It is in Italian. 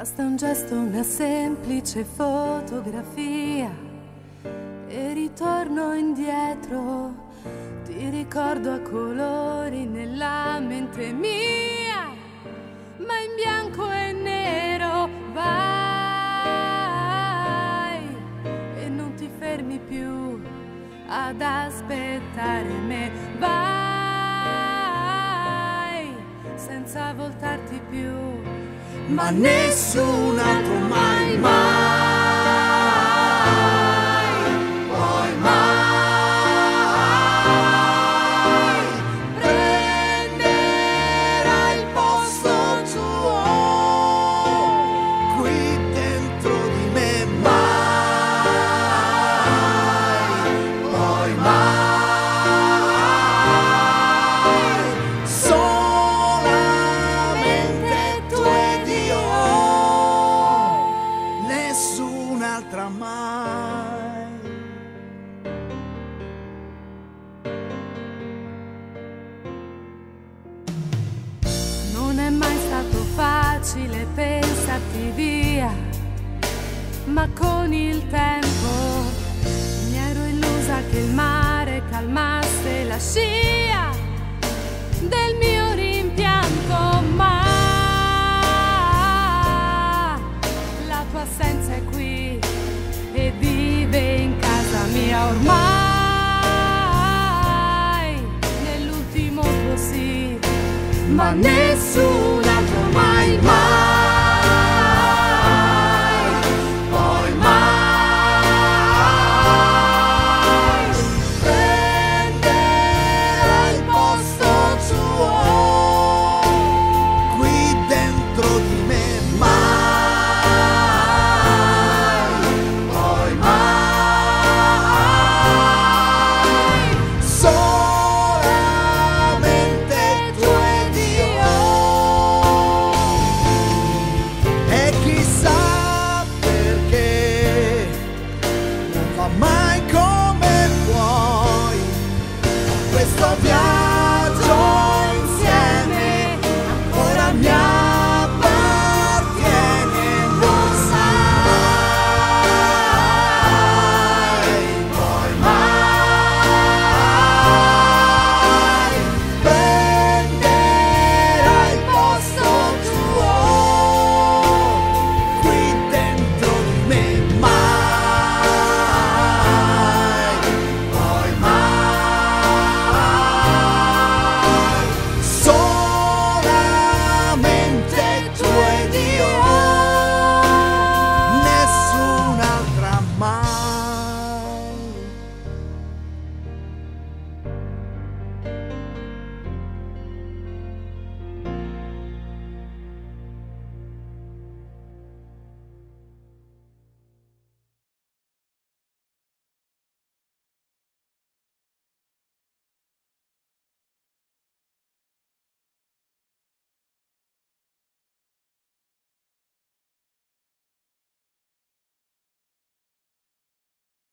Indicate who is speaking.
Speaker 1: Basta un gesto, una semplice fotografia e ritorno indietro. Ti ricordo a colori nella mente mia, ma in bianco e nero. Vai e non ti fermi più ad aspettare me. Vai senza voltarti più,
Speaker 2: ma nessun altro mai, poi mai prenderà il posto tuo qui dentro di me, mai, poi mai, solamente tu ed io, nessun'altra mai.
Speaker 1: non è mai stato facile pensarti via, ma con il tempo mi ero illusa che il mare calmasse la scia del mio rimpianto, ma la tua assenza è qui e vive in casa mia ormai, nell'ultimo tuo sì, ma